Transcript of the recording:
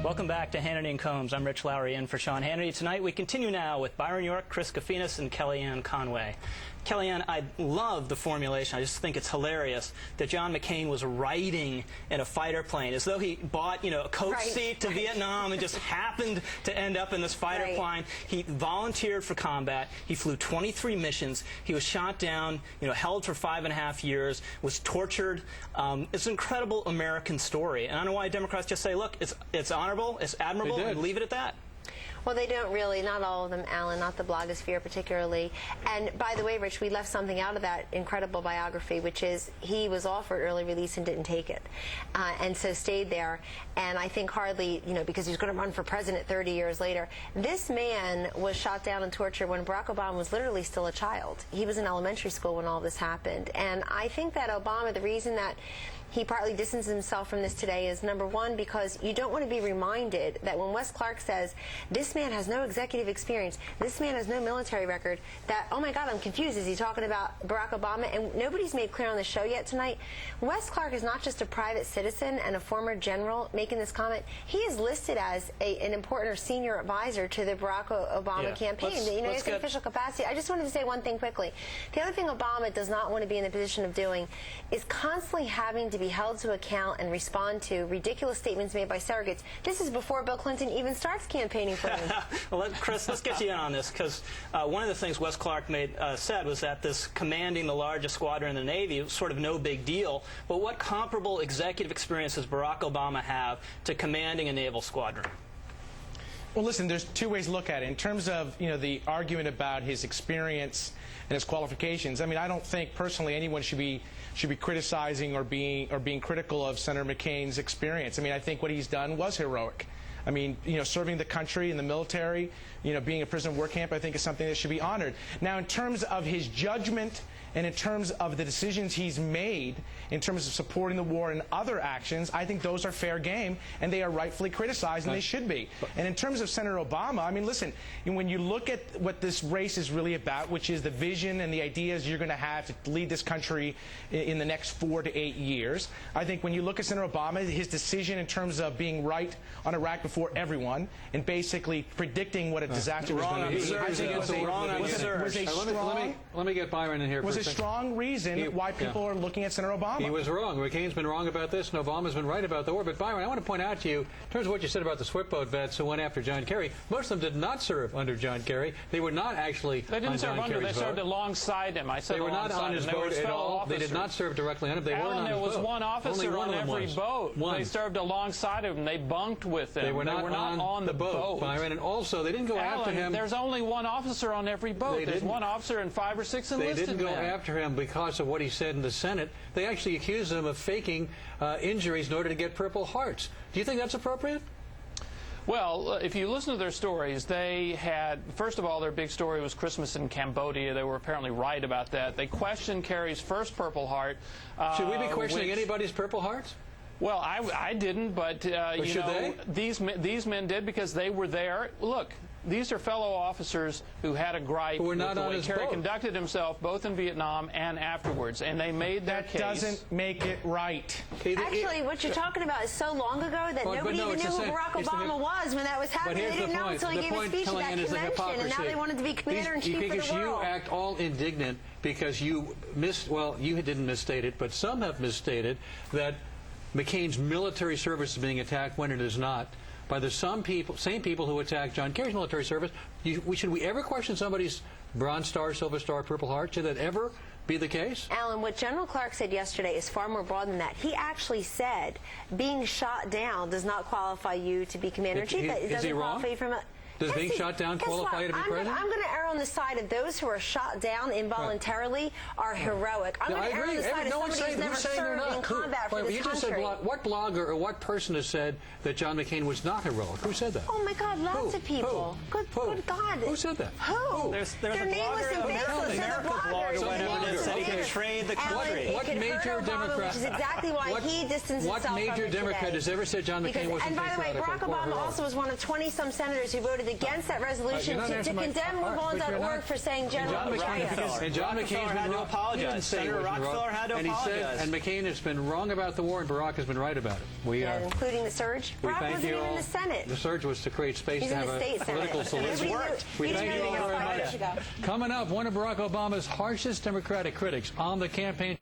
Welcome back to Hannity and Colmes. I'm Rich Lowry in for Sean Hannity. Tonight we continue now with Byron York, Chris Kofinis, and Kellyanne Conway. Kellyanne, I love the formulation. I just think it's hilarious that John McCain was riding in a fighter plane as though he bought, a coach seat to Vietnam and just happened to end up in this fighter plane. He volunteered for combat. He flew 23 missions. He was shot down, held for 5.5 years, was tortured. It's an incredible American story. And I don't know why Democrats just say, look, it's honorable, it's admirable, and leave it at that. Well, they don't really, not all of them, Alan, not the blogosphere particularly. And by the way, Rich, we left something out of that incredible biography, which is he was offered early release and didn't take it, and so stayed there. And I think hardly, because he's going to run for president 30 years later. This man was shot down and tortured when Barack Obama was literally still a child. He was in elementary school when all this happened. And I think that Obama, the reason that he partly distances himself from this today is, number one, because you don't want to be reminded that when Wes Clark says, this man has no executive experience, this man has no military record, that, oh my God, I'm confused. Is he talking about Barack Obama? And nobody's made clear on the show yet tonight, Wes Clark is not just a private citizen and a former general making this comment. He is listed as an important or senior advisor to the Barack Obama campaign. It's an official capacity. I just wanted to say one thing quickly. The other thing Obama does not want to be in the position of doing is constantly having to be held to account and respond to ridiculous statements made by surrogates. This is before Bill Clinton even starts campaigning for him. Well, Chris, let's get you in on this, because one of the things Wes Clark said was that this commanding the largest squadron in the Navy was sort of no big deal. But what comparable executive experience does Barack Obama have to commanding a naval squadron? Well, listen, there's two ways to look at it. In terms of, the argument about his experience and his qualifications, I mean, I don't think personally anyone should be criticizing or being critical of Senator McCain's experience. I mean, I think what he's done was heroic. I mean, serving the country in the military, being a prisoner of war camp, I think is something that should be honored. Now, in terms of his judgment and in terms of the decisions he's made, in terms of supporting the war and other actions, I think those are fair game, and they are rightfully criticized, and they should be. And in terms of Senator Obama, I mean, listen, when you look at what this race is really about, which is the vision and the ideas you're going to have to lead this country in the next 4 to 8 years, I think when you look at Senator Obama, his decision in terms of being right on Iraq before everyone and basically predicting what a disaster was going to be, I think was a strong... Let me get Byron in here for a second. Strong reason why people are looking at Senator Obama. He was wrong. McCain's been wrong about this, and Obama's been right about the war. But Byron, I want to point out to you, in terms of what you said about the Swiftboat vets who went after John Kerry, most of them did not serve under John Kerry. They were not actually They didn't serve under. They served alongside him. I said they were not on his boat at all. Officers. They did not serve directly under him. They weren't on his boat. There was one officer on every boat. They served alongside him. They bunked with him. They were not on the boat, Byron. And also, they didn't go after him. There's only one officer on every boat. There's one officer and 5 or 6 enlisted men. They didn't go after him because of what he said in the Senate. They actually accused him of faking injuries in order to get Purple Hearts. Do you think that's appropriate? Well, if you listen to their stories, they had, first of all, their big story was Christmas in Cambodia. They were apparently right about that. They questioned Kerry's first Purple Heart. Should we be questioning anybody's Purple Hearts? Well, I didn't, but these men did because they were there. Look, these are fellow officers who had a gripe with the way Kerry conducted himself both in Vietnam and afterwards, and they made their case. That doesn't make it right. Actually, what you're talking about is so long ago that nobody even knew who Barack Obama was when that was happening. They didn't know until he gave a speech at that convention, and now they wanted to be commander-in-chief of the world. Because you act all indignant because you you didn't misstate it, but some have misstated that McCain's military service is being attacked when it is not by the same people who attacked John Kerry's military service. Should we ever question somebody's Bronze Star, Silver Star, Purple Heart? Should that ever be the case? Alan, what General Clark said yesterday is far more broad than that. He actually said being shot down does not qualify you to be commander-in-chief. It doesn't qualify you from a... Does being shot down qualify you to be president? I'm going to err on the side of those who are shot down involuntarily are heroic. I'm going to err on the side of somebody who's never served in combat for this country. Said, what blogger or what person has said that John McCain was not heroic? Who said that? Oh, my God, lots of people. Good God. Who said that? Who? There's Their a nameless and faceless are the bloggers. betrayed the country. What major Democrat? Which is exactly why he distanced himself from it today. What major Democrat has ever said John McCain wasn't And by the way, Barack Obama also was one of 20-some senators who voted against that resolution to condemn MoveOn.org for saying general bias. And John McCain had to apologize. Senator Rockefeller had to apologize. And McCain has been wrong about the war, and Barack has been right about it. Including the surge. Barack wasn't even in the Senate. The surge was to create space to have a political solution. It worked. We thank you all very much. Coming up, one of Barack Obama's harshest Democratic critics on the campaign.